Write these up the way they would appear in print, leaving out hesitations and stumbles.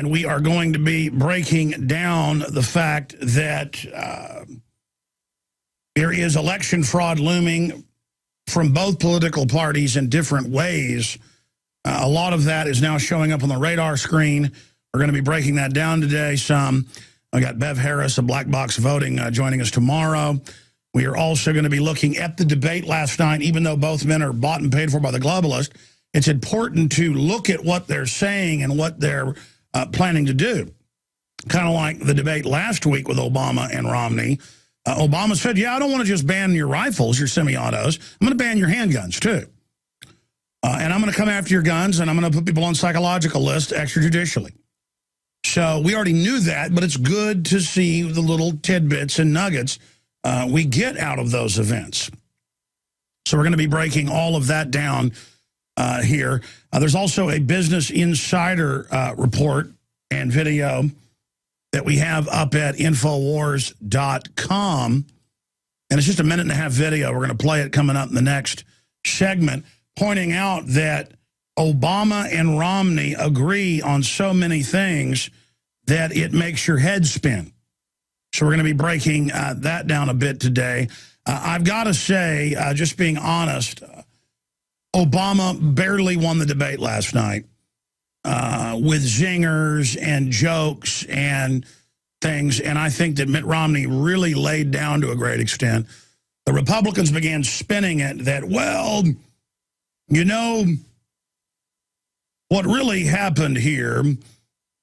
And we are going to be breaking down the fact that there is election fraud looming from both political parties in different ways. A lot of that is now showing up on the radar screen. We're going to be breaking that down today some. I got Bev Harris of Black Box Voting joining us tomorrow. We are also going to be looking at the debate last night. Even though both men are bought and paid for by the globalists, it's important to look at what they're saying and what they're planning to do. Kind of like the debate last week with Obama and Romney. Obama said, yeah, I don't want to just ban your rifles, your semi-autos. I'm going to ban your handguns, too. And I'm going to come after your guns, and I'm going to put people on psychological lists extrajudicially. So we already knew that, but it's good to see the little tidbits and nuggets we get out of those events. So we're going to be breaking all of that down here. There's also a Business Insider report and video that we have up at Infowars.com. And it's just a minute and a half video. We're going to play it coming up in the next segment, pointing out that Obama and Romney agree on so many things that it makes your head spin. So we're going to be breaking that down a bit today. I've got to say, just being honest, Obama barely won the debate last night with zingers and jokes and things. And I think that Mitt Romney really laid down to a great extent. The Republicans began spinning it that, well, you know, what really happened here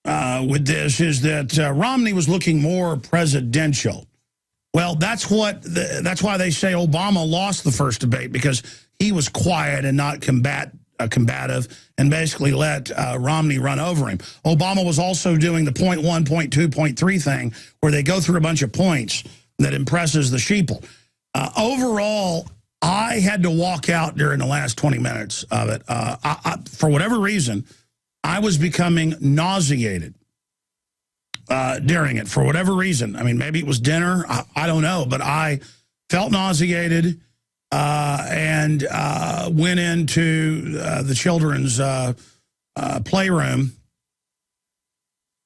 with this is that Romney was looking more presidential. Well, that's why they say Obama lost the first debate, because he was quiet and not combative and basically let Romney run over him. Obama was also doing the point 1, point 2, point 3 thing, where they go through a bunch of points that impresses the sheeple. Overall, I had to walk out during the last 20 minutes of it. For whatever reason, I was becoming nauseated during it, for whatever reason. I mean, maybe it was dinner. I don't know, but I felt nauseated and went into the children's playroom.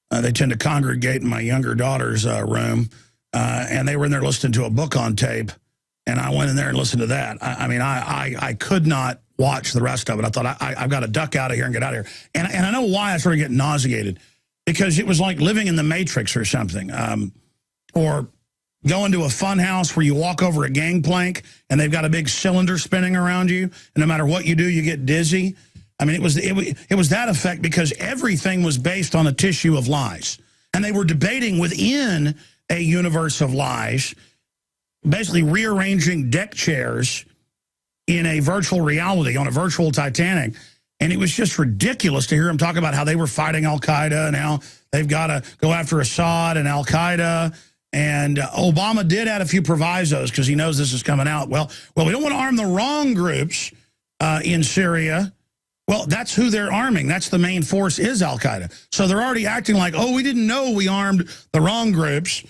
They tend to congregate in my younger daughter's room, and they were in there listening to a book on tape. And I went in there and listened to that. I could not watch the rest of it. I thought, I've got to duck out of here and get out of here. And I know why I started getting nauseated, because it was like living in the Matrix or something. Or going to a fun house where you walk over a gangplank and they've got a big cylinder spinning around you, and no matter what you do, you get dizzy. I mean, it was that effect, because everything was based on a tissue of lies. And they were debating within a universe of lies, basically rearranging deck chairs in a virtual reality on a virtual Titanic. And it was just ridiculous to hear them talk about how they were fighting al-Qaeda and how they've got to go after Assad and al-Qaeda. And Obama did add a few provisos because he knows this is coming out. Well, we don't want to arm the wrong groups in Syria. Well, that's who they're arming. That's the main force, is al-Qaeda. So they're already acting like, oh, we didn't know we armed the wrong groups.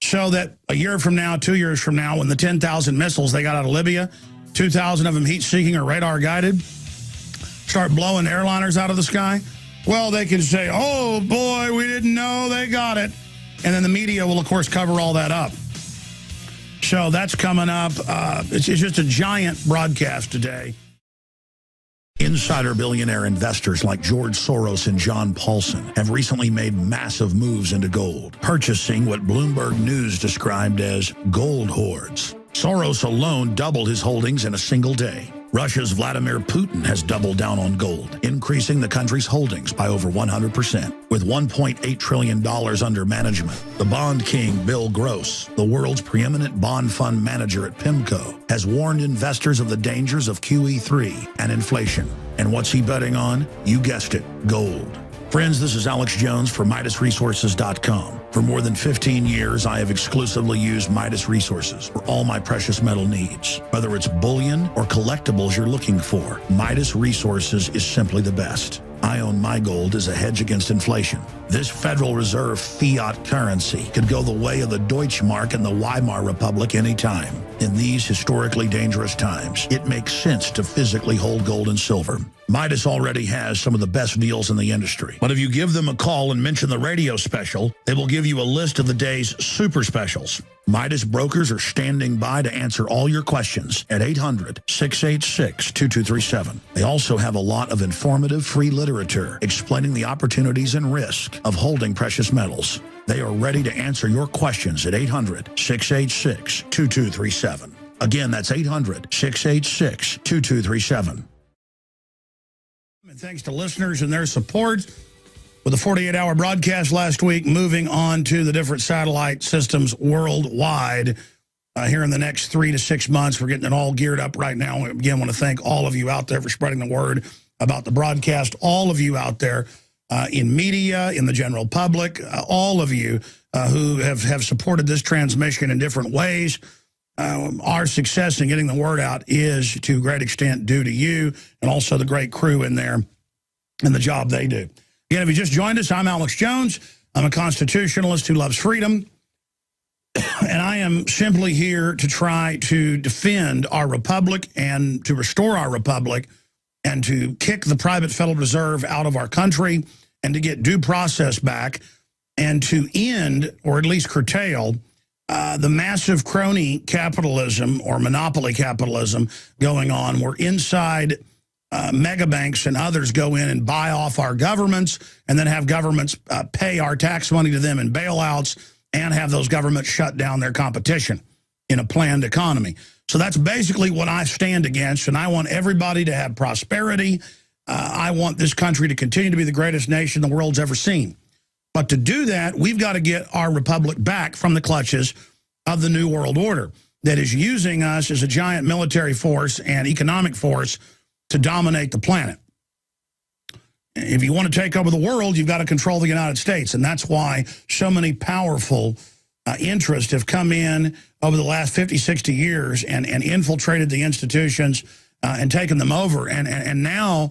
So that a year from now, 2 years from now, when the 10,000 missiles they got out of Libya, 2,000 of them heat-seeking or radar-guided, start blowing airliners out of the sky, well, they can say, oh, boy, we didn't know they got it. And then the media will, of course, cover all that up. So that's coming up. It's just a giant broadcast today. Insider billionaire investors like George Soros and John Paulson have recently made massive moves into gold, purchasing what Bloomberg News described as gold hoards. Soros alone doubled his holdings in a single day. Russia's Vladimir Putin has doubled down on gold, increasing the country's holdings by over 100%. With $1.8 trillion under management, the bond king Bill Gross, the world's preeminent bond fund manager at PIMCO, has warned investors of the dangers of QE3 and inflation. And what's he betting on? You guessed it, gold. Friends, this is Alex Jones for MidasResources.com. For more than 15 years, I have exclusively used Midas Resources for all my precious metal needs. Whether it's bullion or collectibles you're looking for, Midas Resources is simply the best. I own my gold as a hedge against inflation. This Federal Reserve fiat currency could go the way of the Deutschmark and the Weimar Republic anytime. In these historically dangerous times, it makes sense to physically hold gold and silver. Midas already has some of the best deals in the industry. But if you give them a call and mention the radio special, they will give you a list of the day's super specials. Midas brokers are standing by to answer all your questions at 800-686-2237. They also have a lot of informative free literature explaining the opportunities and risk of holding precious metals. They are ready to answer your questions at 800-686-2237. Again, that's 800-686-2237. And thanks to listeners and their support with the 48-hour broadcast last week, moving on to the different satellite systems worldwide here in the next 3 to 6 months. We're getting it all geared up right now. We again want to thank all of you out there for spreading the word about the broadcast, all of you out there in media, in the general public, all of you who have supported this transmission in different ways. Our success in getting the word out is to a great extent due to you and also the great crew in there and the job they do. Again, if you just joined us, I'm Alex Jones. I'm a constitutionalist who loves freedom. And I am simply here to try to defend our republic and to restore our republic and to kick the private Federal Reserve out of our country and to get due process back and to end, or at least curtail, the massive crony capitalism or monopoly capitalism going on where inside mega banks and others go in and buy off our governments and then have governments pay our tax money to them in bailouts and have those governments shut down their competition in a planned economy. So that's basically what I stand against, and I want everybody to have prosperity. I want this country to continue to be the greatest nation the world's ever seen. But to do that, we've got to get our republic back from the clutches of the New World Order that is using us as a giant military force and economic force to dominate the planet. If you want to take over the world, you've got to control the United States, and that's why so many powerful interests have come in over the last 50, 60 years and infiltrated the institutions and taken them over. And now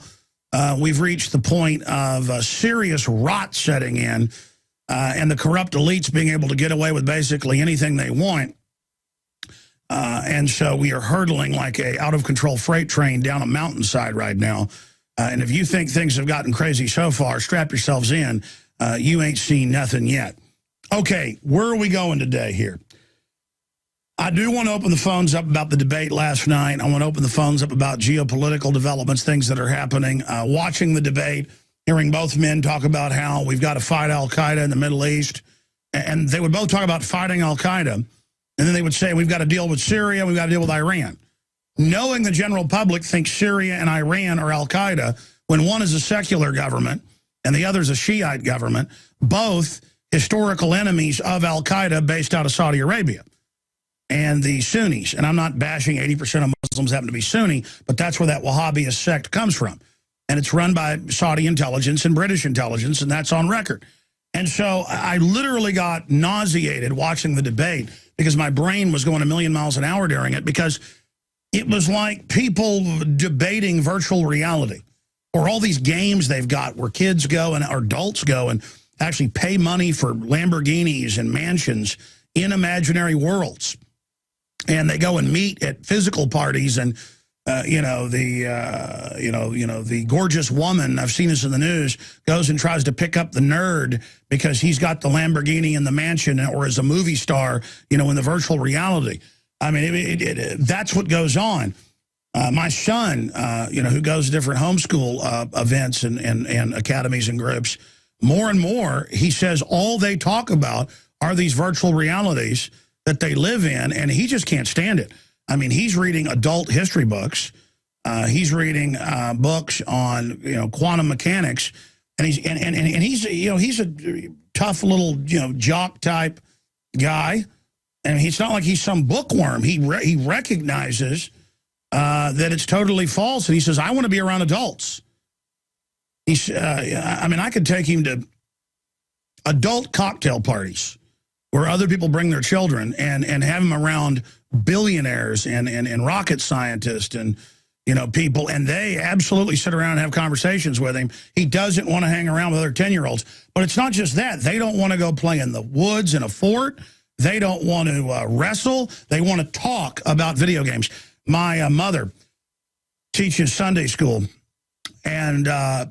we've reached the point of serious rot setting in and the corrupt elites being able to get away with basically anything they want. And so we are hurtling like a out-of-control freight train down a mountainside right now. And if you think things have gotten crazy so far, strap yourselves in. You ain't seen nothing yet. Okay, where are we going today here? I do want to open the phones up about the debate last night. I want to open the phones up about geopolitical developments, things that are happening. Watching the debate, hearing both men talk about how we've got to fight al-Qaeda in the Middle East. And they would both talk about fighting al-Qaeda. And then they would say, we've got to deal with Syria, we've got to deal with Iran. Knowing the general public thinks Syria and Iran are al-Qaeda when one is a secular government and the other is a Shiite government, both historical enemies of al-Qaeda based out of Saudi Arabia and the Sunnis. And I'm not bashing 80% of Muslims happen to be Sunni, but that's where that Wahhabist sect comes from. And it's run by Saudi intelligence and British intelligence, and that's on record. And so I literally got nauseated watching the debate because my brain was going a million miles an hour during it, because it was like people debating virtual reality or all these games they've got where kids go and adults go and actually pay money for Lamborghinis and mansions in imaginary worlds. And they go and meet at physical parties, and the gorgeous woman, I've seen this in the news, goes and tries to pick up the nerd because he's got the Lamborghini and the mansion, or as a movie star, in the virtual reality. I mean, that's what goes on. My son, who goes to different homeschool events and academies and groups, more and more, he says all they talk about are these virtual realities that they live in, and he just can't stand it. I mean, he's reading adult history books. He's reading books on quantum mechanics, and he's a tough little jock type guy, and he's not like he's some bookworm. He recognizes that it's totally false, and he says, "I want to be around adults." I could take him to adult cocktail parties where other people bring their children and have him around billionaires and rocket scientists and people, and they absolutely sit around and have conversations with him. He doesn't want to hang around with other 10-year-olds. But it's not just that. They don't want to go play in the woods in a fort. They don't want to wrestle. They want to talk about video games. My mother teaches Sunday school, And I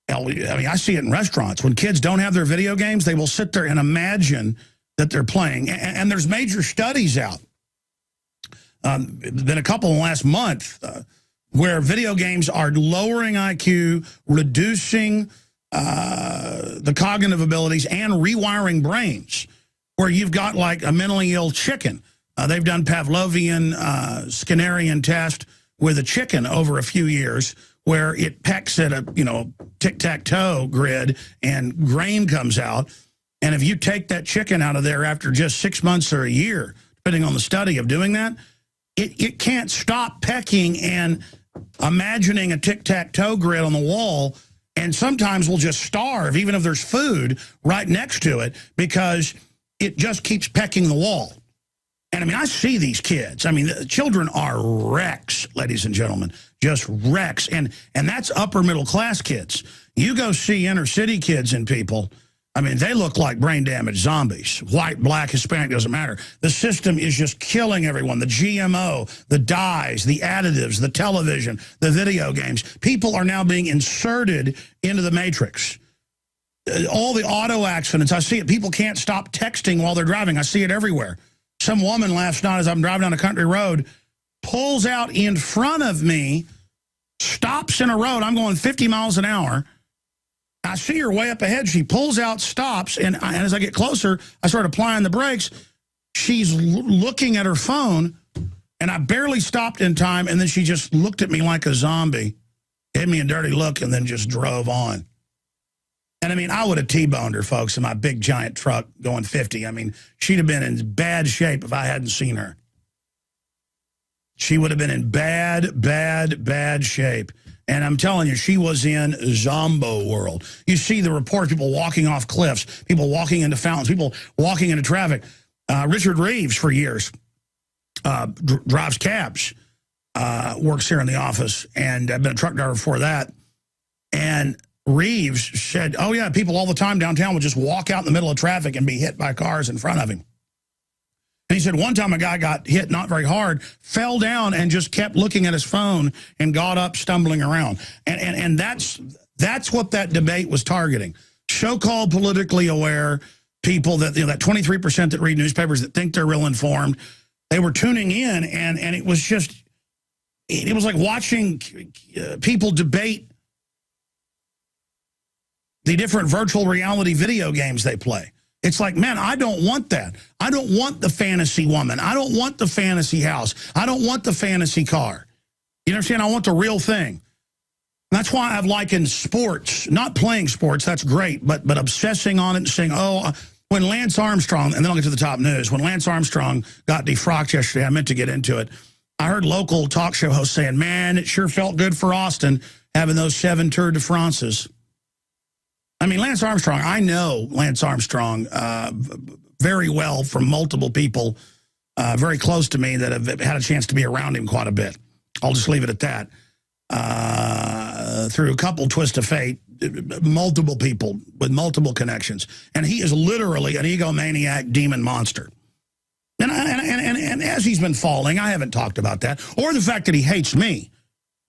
mean, I see it in restaurants. When kids don't have their video games, they will sit there and imagine that they're playing. And there's major studies out. Been a couple in the last month where video games are lowering IQ, reducing the cognitive abilities, and rewiring brains, where you've got like a mentally ill chicken. They've done Pavlovian Skinnerian test with a chicken over a few years where it pecks at a, tic-tac-toe grid and grain comes out. And if you take that chicken out of there after just 6 months or a year, depending on the study of doing that, it can't stop pecking and imagining a tic-tac-toe grid on the wall, and sometimes will just starve, even if there's food right next to it, because it just keeps pecking the wall. And I mean, I see these kids. I mean, the children are wrecks, ladies and gentlemen, just wrecks. And that's upper middle class kids. You go see inner city kids and people, I mean, they look like brain damaged zombies. White, black, Hispanic, doesn't matter. The system is just killing everyone. The GMO, the dyes, the additives, the television, the video games. People are now being inserted into the matrix. All the auto accidents, I see it. People can't stop texting while they're driving. I see it everywhere. Some woman last night as I'm driving down a country road pulls out in front of me, stops in a road. I'm going 50 miles an hour. I see her way up ahead. She pulls out, stops, and as I get closer, I start applying the brakes. She's looking at her phone, and I barely stopped in time, and then she just looked at me like a zombie, gave me a dirty look, and then just drove on. And, I mean, I would have T-boned her, folks, in my big, giant truck going 50. I mean, she'd have been in bad shape if I hadn't seen her. She would have been in bad, bad, bad shape. And I'm telling you, she was in Zombo world. You see the reports, people walking off cliffs, people walking into fountains, people walking into traffic. Richard Reeves, for years, drives cabs, works here in the office, and I've been a truck driver before that. And Reeves said, oh, yeah, people all the time downtown would just walk out in the middle of traffic and be hit by cars in front of him. And he said one time a guy got hit not very hard, fell down, and just kept looking at his phone and got up stumbling around. And that's what that debate was targeting. So-called politically aware people that, that 23% that read newspapers that think they're real informed, they were tuning in, and it was just, it was like watching people debate the different virtual reality video games they play. It's like, man, I don't want that. I don't want the fantasy woman. I don't want the fantasy house. I don't want the fantasy car. You understand? I want the real thing. That's why I've likened sports, not playing sports, that's great, but obsessing on it and saying, oh, when Lance Armstrong, and then I'll get to the top news, when Lance Armstrong got defrocked yesterday, I meant to get into it, I heard local talk show hosts saying, man, it sure felt good for Austin having those 7 Tour de France's. I mean, Lance Armstrong, I know Lance Armstrong very well from multiple people very close to me that have had a chance to be around him quite a bit. I'll just leave it at that. Through a couple twists of fate, multiple people with multiple connections. And he is literally an egomaniac demon monster. And as he's been falling, I haven't talked about that. Or the fact that he hates me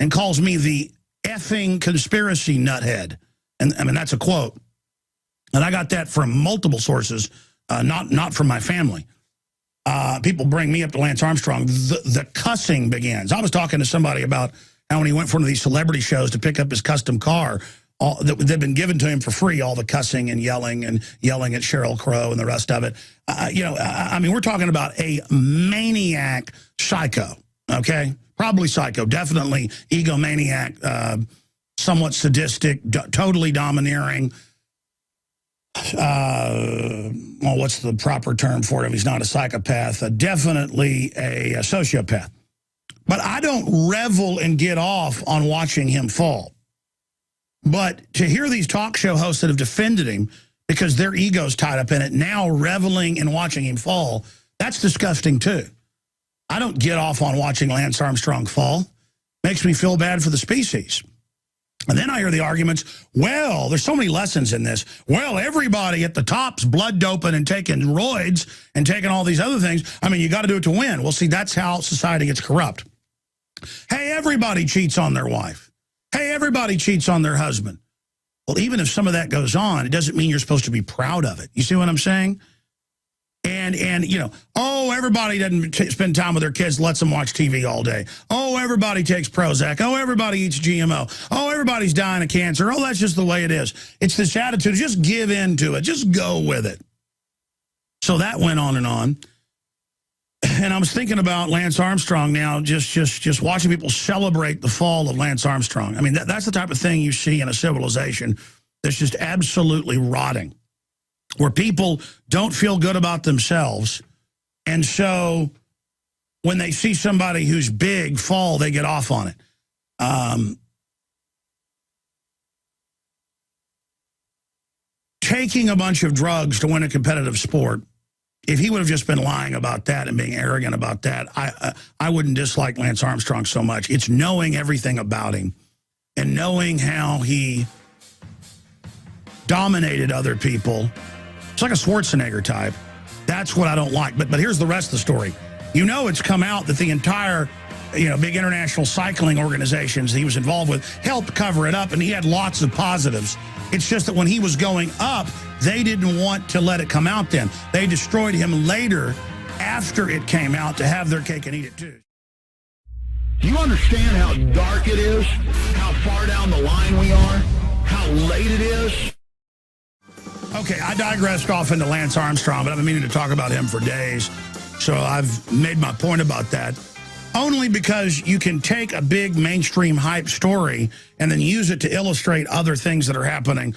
and calls me the effing conspiracy nuthead. And I mean, that's a quote. And I got that from multiple sources, not from my family. People bring me up to Lance Armstrong. The cussing begins. I was talking to somebody about how when he went for one of these celebrity shows to pick up his custom car, that had been given to him for free, all the cussing and yelling at Sheryl Crow and the rest of it. I mean, we're talking about a maniac psycho, okay? Probably psycho, definitely egomaniac, somewhat sadistic, totally domineering. Well, what's the proper term for it if he's not a psychopath? Definitely a sociopath. But I don't revel and get off on watching him fall. But to hear these talk show hosts that have defended him because their ego's tied up in it, now reveling in watching him fall, that's disgusting too. I don't get off on watching Lance Armstrong fall. Makes me feel bad for the species. And then I hear the arguments, well, there's so many lessons in this. Well, everybody at the top's blood doping and taking roids and taking all these other things. I mean, you got to do it to win. Well, see, that's how society gets corrupt. Hey, everybody cheats on their wife. Hey, everybody cheats on their husband. Well, even if some of that goes on, it doesn't mean you're supposed to be proud of it. You see what I'm saying? And you know, oh, everybody doesn't spend time with their kids, lets them watch TV all day. Oh, everybody takes Prozac. Oh, everybody eats GMO. Oh, everybody's dying of cancer. Oh, that's just the way it is. It's this attitude, just give in to it. Just go with it. So that went on. And I was thinking about Lance Armstrong now, just watching people celebrate the fall of Lance Armstrong. I mean, that's the type of thing you see in a civilization that's just absolutely rotting, where people don't feel good about themselves. And so when they see somebody who's big fall, they get off on it. Taking a bunch of drugs to win a competitive sport, if he would have just been lying about that and being arrogant about that, I wouldn't dislike Lance Armstrong so much. It's knowing everything about him and knowing how he dominated other people. It's like a Schwarzenegger type. That's what I don't like. But here's the rest of the story. You know, it's come out that the entire, big international cycling organizations he was involved with helped cover it up, and he had lots of positives. It's just that when he was going up, they didn't want to let it come out then. They destroyed him later after it came out to have their cake and eat it too. Do you understand how dark it is? How far down the line we are? How late it is? Okay, I digressed off into Lance Armstrong, but I've been meaning to talk about him for days. So I've made my point about that. Only because you can take a big mainstream hype story and then use it to illustrate other things that are happening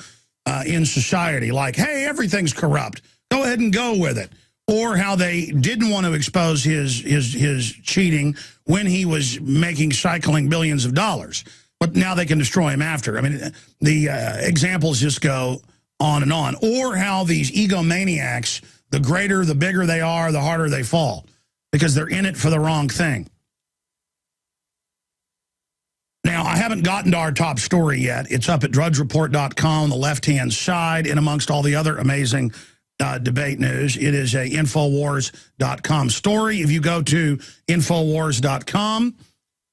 in society. Like, hey, everything's corrupt. Go ahead and go with it. Or how they didn't want to expose his cheating when he was making cycling billions of dollars. But now they can destroy him after. I mean, the examples just go on and on. Or how these egomaniacs, the greater, the bigger they are, the harder they fall. Because they're in it for the wrong thing. Now, I haven't gotten to our top story yet. It's up at drudgereport.com on the left-hand side, and amongst all the other amazing debate news. It is a Infowars.com story. If you go to Infowars.com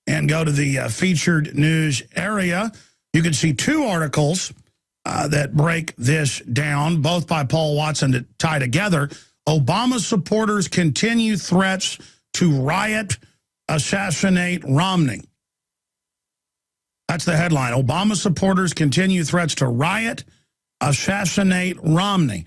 and go to the featured news area, you can see two articles that break this down, both by Paul Watson, to tie together. Obama supporters continue threats to riot, assassinate Romney. That's the headline. Obama supporters continue threats to riot, assassinate Romney.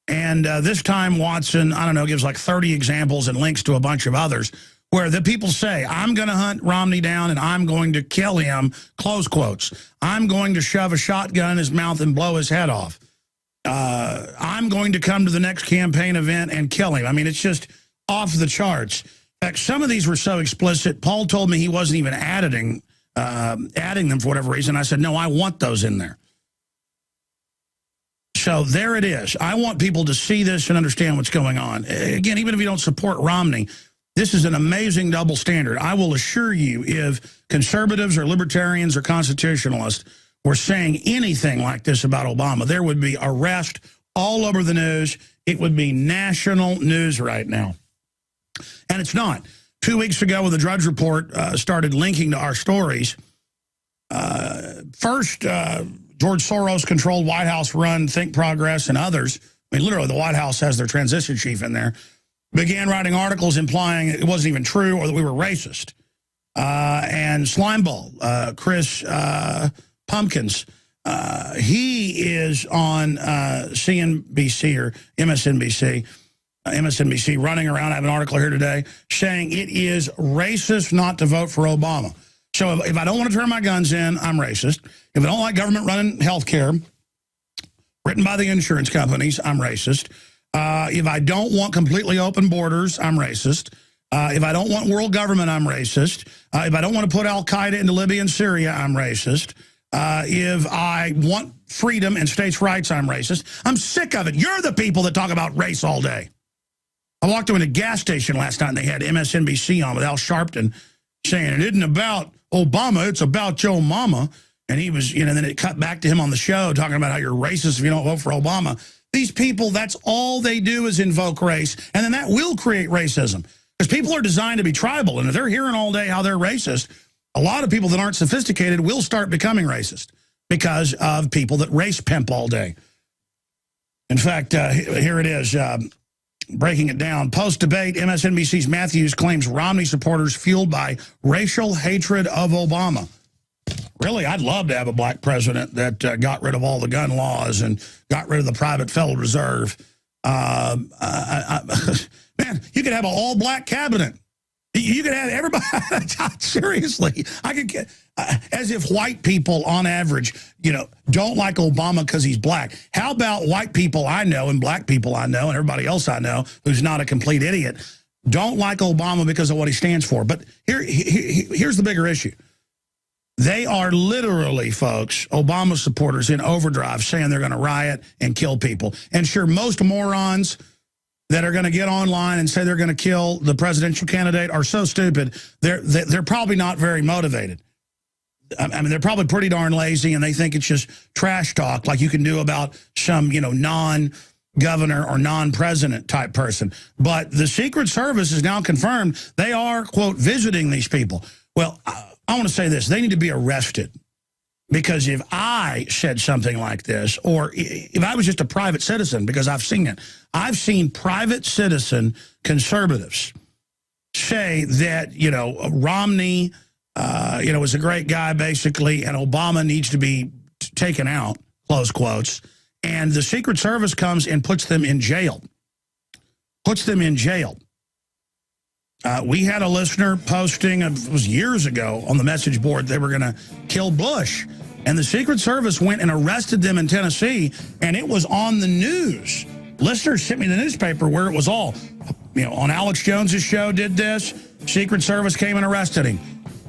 And this time Watson, I don't know, gives like 30 examples and links to a bunch of others where the people say, I'm going to hunt Romney down and I'm going to kill him, close quotes. I'm going to shove a shotgun in his mouth and blow his head off. I'm going to come to the next campaign event and kill him. I mean, it's just off the charts. In fact, some of these were so explicit, Paul told me he wasn't even adding them for whatever reason. I said, no, I want those in there. So there it is. I want people to see this and understand what's going on. Again, even if you don't support Romney, this is an amazing double standard. I will assure you, if conservatives or libertarians or constitutionalists were saying anything like this about Obama, there would be arrest all over the news. It would be national news right now. And it's not. 2 weeks ago, when the Drudge Report started linking to our stories, first, George Soros-controlled White House-run Think Progress and others, I mean, literally the White House has their transition chief in there, began writing articles implying it wasn't even true or that we were racist. And Slimeball, Chris Pumpkins, he is on CNBC or MSNBC running around. I have an article here today saying it is racist not to vote for Obama. So if I don't want to turn my guns in, I'm racist. If I don't like government running health care written by the insurance companies, I'm racist. If I don't want completely open borders, I'm racist. If I don't want world government, I'm racist. If I don't want to put al-Qaeda into Libya and Syria, I'm racist. If I want freedom and states' rights, I'm racist. I'm sick of it. You're the people that talk about race all day. I walked into a gas station last night and they had MSNBC on with Al Sharpton saying it isn't about Obama, it's about your mama. And he was, then it cut back to him on the show talking about how you're racist if you don't vote for Obama. These people, that's all they do is invoke race. And then that will create racism because people are designed to be tribal. And if they're hearing all day how they're racist, a lot of people that aren't sophisticated will start becoming racist because of people that race pimp all day. In fact, here it is, breaking it down. Post-debate, MSNBC's Matthews claims Romney supporters fueled by racial hatred of Obama. Really, I'd love to have a black president that got rid of all the gun laws and got rid of the private Federal Reserve. Man, you could have an all-black cabinet. You could have everybody. Seriously, I could get as if white people, on average, don't like Obama because he's black. How about white people I know and black people I know and everybody else I know who's not a complete idiot don't like Obama because of what he stands for? But here's the bigger issue. They are literally, folks, Obama supporters in overdrive saying they're going to riot and kill people. And sure, most morons that are going to get online and say they're going to kill the presidential candidate are so stupid, they're probably not very motivated. I mean, they're probably pretty darn lazy, and they think it's just trash talk like you can do about some, non-governor or non-president type person. But the Secret Service is now confirmed they are, quote, visiting these people. Well, I want to say this. They need to be arrested, because if I said something like this, or if I was just a private citizen, because I've seen it, I've seen private citizen conservatives say that, Romney, is a great guy, basically, and Obama needs to be taken out, close quotes, and the Secret Service comes and puts them in jail. We had a listener posting, it was years ago, on the message board, they were going to kill Bush. And the Secret Service went and arrested them in Tennessee, and it was on the news. Listeners sent me the newspaper where it was all, on Alex Jones's show did this, Secret Service came and arrested him.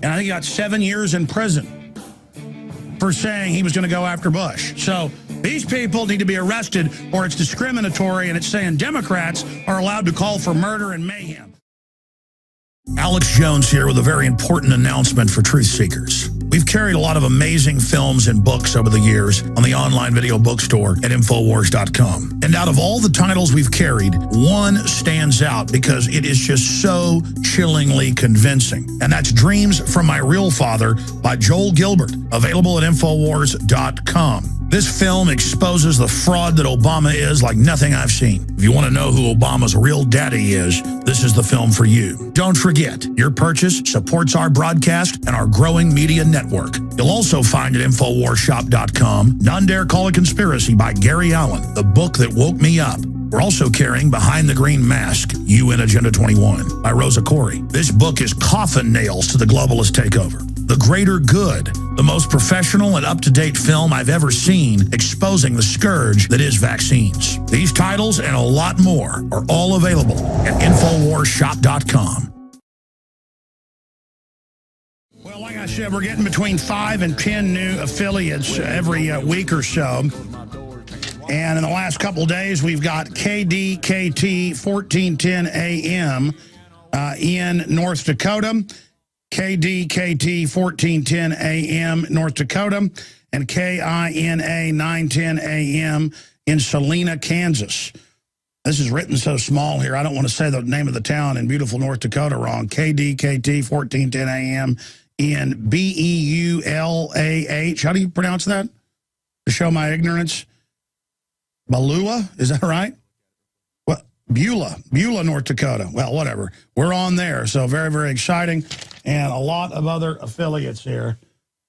And I think he got 7 years in prison for saying he was going to go after Bush. So these people need to be arrested, or it's discriminatory, and it's saying Democrats are allowed to call for murder and mayhem. Alex Jones here with a very important announcement for truth seekers. We've carried a lot of amazing films and books over the years on the online video bookstore at Infowars.com. And out of all the titles we've carried, one stands out because it is just so chillingly convincing. And that's Dreams from My Real Father by Joel Gilbert, available at Infowars.com. This film exposes the fraud that Obama is like nothing I've seen. If you want to know who Obama's real daddy is, this is the film for you. Don't forget, your purchase supports our broadcast and our growing media network. You'll also find at InfoWarsShop.com, None Dare Call a Conspiracy by Gary Allen, the book that woke me up. We're also carrying Behind the Green Mask, UN Agenda 21 by Rosa Corey. This book is coffin nails to the globalist takeover. The Greater Good, the most professional and up-to-date film I've ever seen exposing the scourge that is vaccines. These titles and a lot more are all available at InfoWarsShop.com. Well, like I said, we're getting between 5 and 10 new affiliates every week or so. And in the last couple of days, we've got KDKT 1410 AM in North Dakota, KDKT 1410 AM North Dakota, and KINA 910 AM in Salina, Kansas. This is written so small here, I don't want to say the name of the town in beautiful North Dakota wrong. KDKT 1410 AM in BEULAH. How do you pronounce that? To show my ignorance. Balua, is that right? Well, Beulah, North Dakota. Well, whatever. We're on there, so very, very exciting. And a lot of other affiliates here.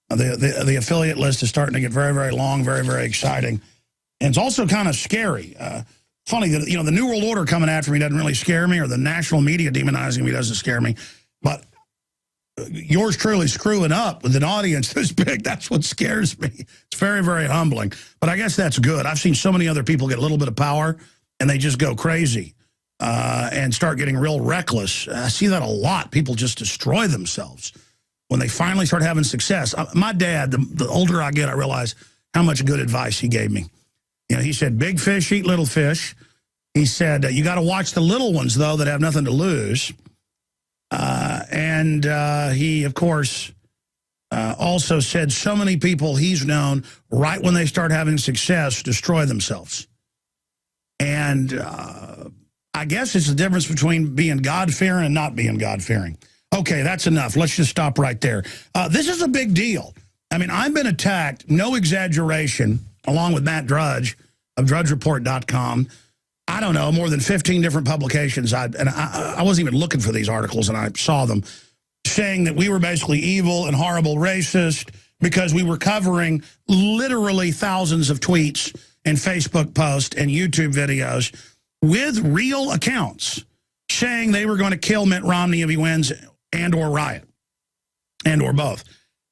The affiliate list is starting to get very, very long, very, very exciting. And it's also kind of scary. Funny that, the New World Order coming after me doesn't really scare me, or the national media demonizing me doesn't scare me. But yours truly screwing up with an audience this big, that's what scares me. It's very, very humbling. But I guess that's good. I've seen so many other people get a little bit of power and they just go crazy and start getting real reckless. I see that a lot. People just destroy themselves when they finally start having success. My dad, the older I get, I realize how much good advice he gave me. He said, big fish eat little fish. He said, you got to watch the little ones, though, that have nothing to lose. And he, of course, also said so many people he's known right when they start having success destroy themselves. And I guess it's the difference between being God-fearing and not being God-fearing. Okay, that's enough. Let's just stop right there. This is a big deal. I mean, I've been attacked, no exaggeration, along with Matt Drudge of drudgereport.com. I don't know, more than 15 different publications. I wasn't even looking for these articles, and I saw them, saying that we were basically evil and horrible racist because we were covering literally thousands of tweets and Facebook posts and YouTube videos with real accounts saying they were going to kill Mitt Romney if he wins and or riot and or both.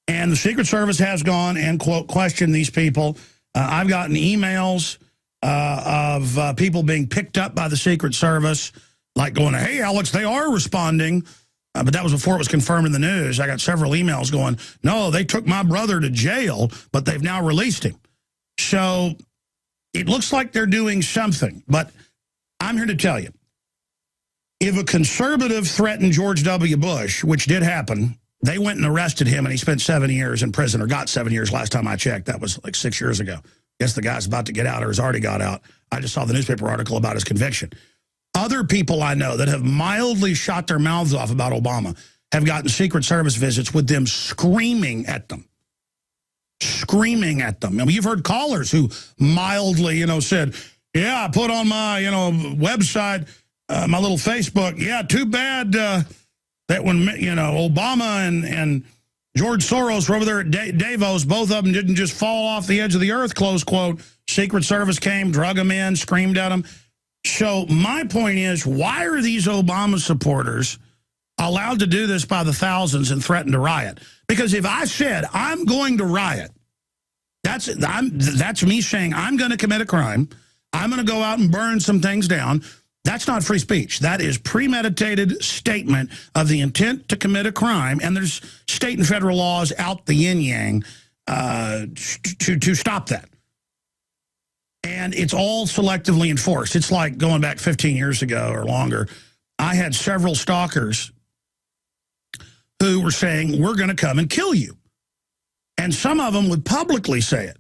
And the Secret Service has gone and, quote, questioned these people. I've gotten emails of people being picked up by the Secret Service, like going, hey, Alex, they are responding. But that was before it was confirmed in the news. I got several emails going, no, they took my brother to jail, but they've now released him. So it looks like they're doing something. But I'm here to tell you, if a conservative threatened George W. Bush, which did happen, they went and arrested him, and he spent 7 years in prison, or got 7 years last time I checked. That was like 6 years ago. Guess the guy's about to get out or has already got out. I just saw the newspaper article about his conviction. Other people I know that have mildly shot their mouths off about Obama have gotten Secret Service visits with them screaming at them. Screaming at them. I mean, you've heard callers who mildly, said, yeah, I put on my, website, my little Facebook, yeah, too bad that when, Obama and George Soros were over there at Davos, both of them didn't just fall off the edge of the earth, close quote. Secret Service came, drug them in, screamed at them. So my point is, why are these Obama supporters allowed to do this by the thousands and threaten to riot? Because if I said I'm going to riot, that's me saying I'm going to commit a crime. I'm going to go out and burn some things down. That's not free speech. That is premeditated statement of the intent to commit a crime. And there's state and federal laws out the yin-yang to stop that. And it's all selectively enforced. It's like going back 15 years ago or longer. I had several stalkers who were saying, we're going to come and kill you. And some of them would publicly say it.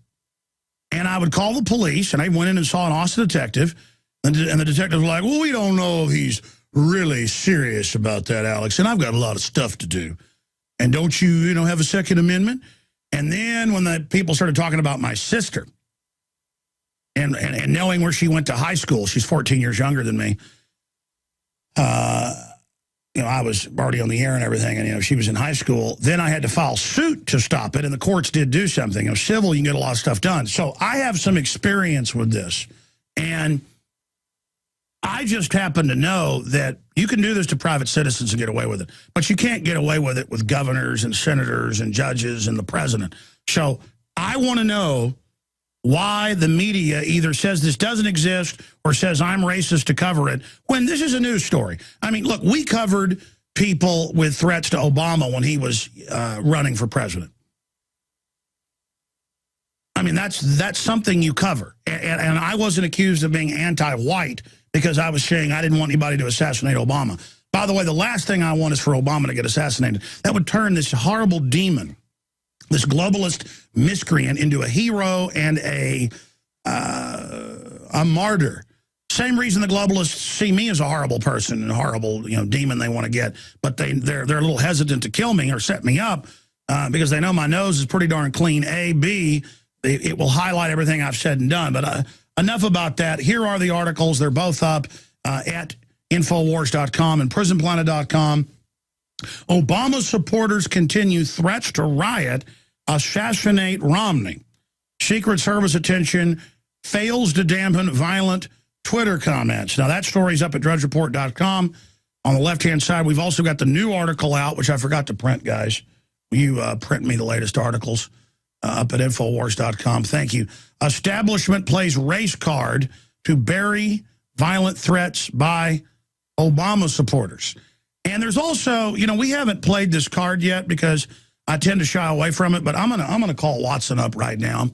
And I would call the police, and I went in and saw an Austin detective. And the detective was like, well, we don't know if he's really serious about that, Alex. And I've got a lot of stuff to do. And don't you, have a Second Amendment? And then when the people started talking about my sister, and knowing where she went to high school, she's 14 years younger than me. I was already on the air and everything, and she was in high school. Then I had to file suit to stop it, and the courts did do something. Civil, you can get a lot of stuff done. So I have some experience with this, and I just happen to know that you can do this to private citizens and get away with it, but you can't get away with it with governors and senators and judges and the president. So I want to know why the media either says this doesn't exist or says I'm racist to cover it when this is a news story. I mean, look, we covered people with threats to Obama when he was running for president. I mean, that's something you cover. And I wasn't accused of being anti-white because I was saying I didn't want anybody to assassinate Obama. By the way, the last thing I want is for Obama to get assassinated. That would turn this horrible demon, this globalist miscreant, into a hero and a martyr. Same reason the globalists see me as a horrible person and a horrible demon they want to get, but they're a little hesitant to kill me or set me up because they know my nose is pretty darn clean. A, B, it will highlight everything I've said and done. But enough about that. Here are the articles. They're both up at Infowars.com and PrisonPlanet.com. Obama supporters continue threats to riot, assassinate Romney. Secret Service attention fails to dampen violent Twitter comments. Now, that story's up at DrudgeReport.com. On the left-hand side, we've also got the new article out, which I forgot to print, guys. Will you print me the latest articles up at Infowars.com? Thank you. Establishment plays race card to bury violent threats by Obama supporters. And there's also, we haven't played this card yet because I tend to shy away from it, but I'm gonna call Watson up right now.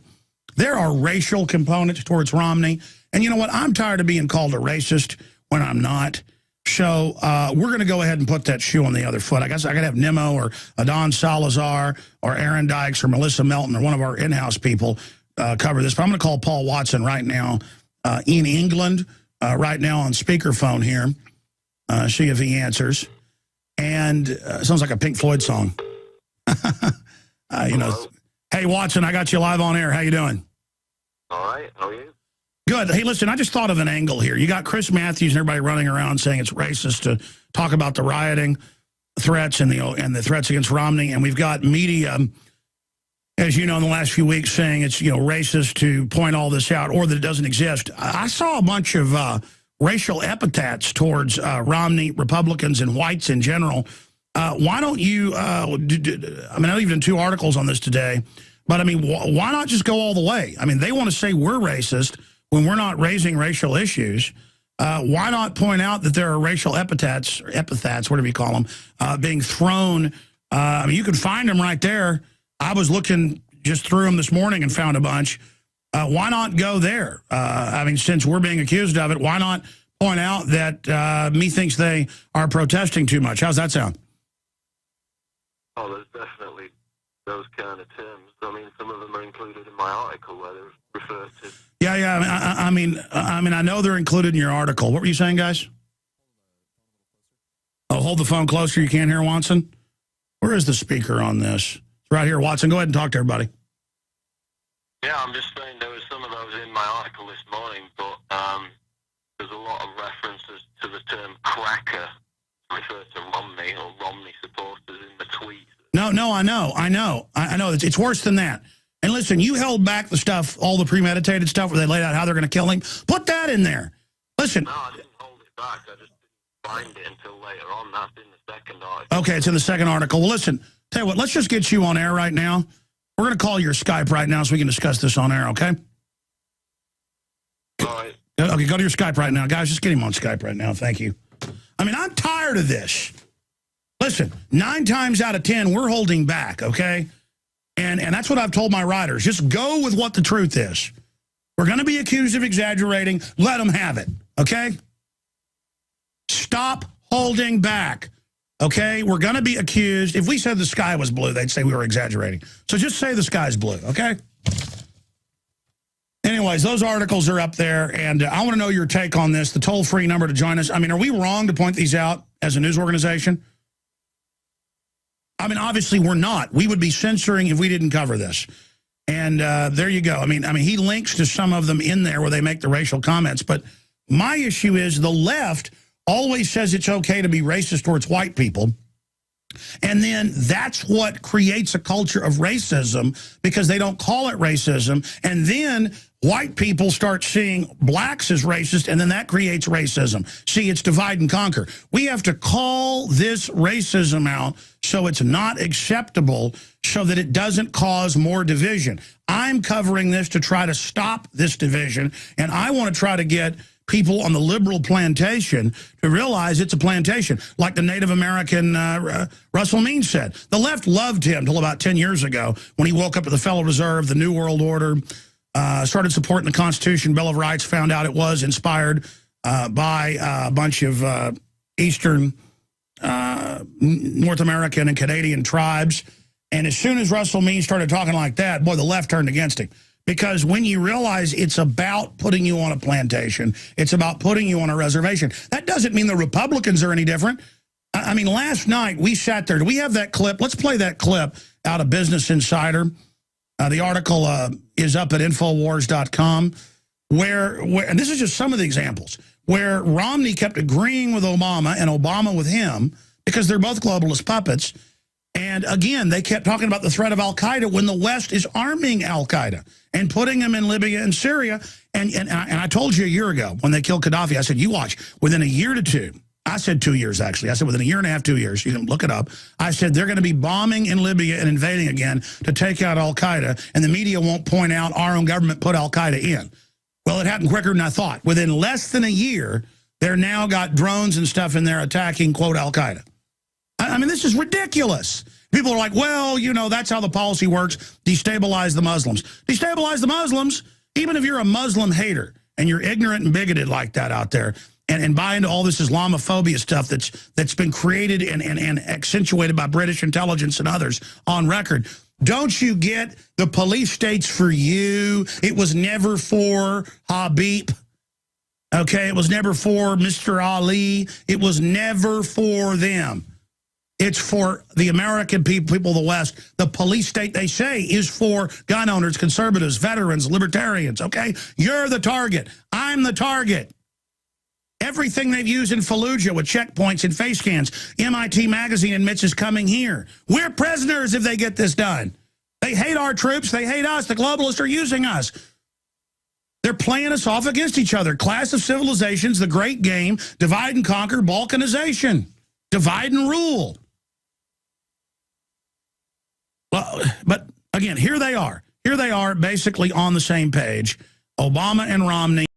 There are racial components towards Romney. And you know what? I'm tired of being called a racist when I'm not. So we're going to go ahead and put that shoe on the other foot. I guess I got to have Nemo or Adon Salazar or Aaron Dykes or Melissa Melton or one of our in-house people cover this. But I'm going to call Paul Watson right now in England, right now on speakerphone here, see if he answers. And sounds like a Pink Floyd song. You know, hey, Watson, I got you live on air. How you doing? All right. How are you? Good. Hey, listen, I just thought of an angle here. You got Chris Matthews and everybody running around saying it's racist to talk about the rioting threats and the threats against Romney. And we've got media, as you know, in the last few weeks saying it's, racist to point all this out or that it doesn't exist. I saw a bunch of racial epithets towards Romney, Republicans, and whites in general. Why don't you, I know you've done 2 articles on this today, but I mean, why not just go all the way? I mean, they want to say we're racist when we're not raising racial issues. Why not point out that there are racial epithets, whatever you call them, being thrown? I mean, you can find them right there. I was looking just through them this morning and found a bunch. Why not go there? I mean, since we're being accused of it, why not point out that methinks they are protesting too much? How's that sound? Oh, there's definitely those kind of terms. I mean, some of them are included in my article where they're referred to. Yeah. I mean, I know they're included in your article. What were you saying, guys? Oh, hold the phone closer. You can't hear Watson? Where is the speaker on this? It's right here, Watson. Go ahead and talk to everybody. Yeah, I'm just saying there was some of those in my article this morning, but there's a lot of references to the term cracker to refer to Romney or Romney supporters in the tweet. No, I know. It's worse than that. And listen, you held back the stuff, all the premeditated stuff where they laid out how they're going to kill him. Put that in there. Listen. No, I didn't hold it back. I just didn't find it until later on. That's in the second article. Okay, it's in the second article. Well, listen, tell you what, let's just get you on air right now. We're going to call your Skype right now so we can discuss this on air, okay? All right. Okay, go to your Skype right now. Guys, just get him on Skype right now. Thank you. I mean, I'm tired of this. Listen, 9 times out of 10, we're holding back, okay? And that's what I've told my writers. Just go with what the truth is. We're going to be accused of exaggerating. Let them have it, okay? Stop holding back, okay? We're going to be accused. If we said the sky was blue, they'd say we were exaggerating. So just say the sky's blue, okay? Anyways, those articles are up there, and I want to know your take on this, the toll-free number to join us. I mean, are we wrong to point these out as a news organization? I mean, obviously we're not. We would be censoring if we didn't cover this. And there you go. I mean, he links to some of them in there where they make the racial comments. But my issue is the left always says it's okay to be racist towards white people. And then that's what creates a culture of racism because they don't call it racism. And then white people start seeing blacks as racist, and then that creates racism. See, it's divide and conquer. We have to call this racism out so it's not acceptable, so that it doesn't cause more division. I'm covering this to try to stop this division, and I want to try to get people on the liberal plantation to realize it's a plantation, like the Native American Russell Means said. The left loved him until about 10 years ago when he woke up at the Federal Reserve, the New World Order, started supporting the Constitution, Bill of Rights, found out it was inspired by a bunch of Eastern North American and Canadian tribes. And as soon as Russell Means started talking like that, boy, the left turned against him. Because when you realize it's about putting you on a plantation, it's about putting you on a reservation, that doesn't mean the Republicans are any different. I mean, last night we sat there. Do we have that clip? Let's play that clip out of Business Insider. The article is up at Infowars.com, where, and this is just some of the examples, where Romney kept agreeing with Obama and Obama with him because they're both globalist puppets. And again, they kept talking about the threat of al-Qaeda when the West is arming al-Qaeda and putting them in Libya and Syria. And I told you a year ago when they killed Gaddafi, I said, you watch, within a year to 2, I said 2 years, actually. I said within a year and a half, 2 years. You can look it up. I said they're going to be bombing in Libya and invading again to take out al-Qaeda, and the media won't point out our own government put al-Qaeda in. Well, it happened quicker than I thought. Within less than a year, they're now got drones and stuff in there attacking, quote, al-Qaeda. I mean, this is ridiculous. People are like, well, you know, that's how the policy works. Destabilize the Muslims. Destabilize the Muslims, even if you're a Muslim hater and you're ignorant and bigoted like that out there and buy into all this Islamophobia stuff that's been created and accentuated by British intelligence and others on record. Don't you get the police state's for you? It was never for Habib. Okay, it was never for Mr. Ali. It was never for them. It's for the American people of the West. The police state, they say, is for gun owners, conservatives, veterans, libertarians, okay? You're the target. I'm the target. Everything they've used in Fallujah with checkpoints and face scans, MIT Magazine admits is coming here. We're prisoners if they get this done. They hate our troops. They hate us. The globalists are using us. They're playing us off against each other. Clash of civilizations, the great game, divide and conquer, balkanization, divide and rule. Well, but again, here they are. Here they are basically on the same page. Obama and Romney.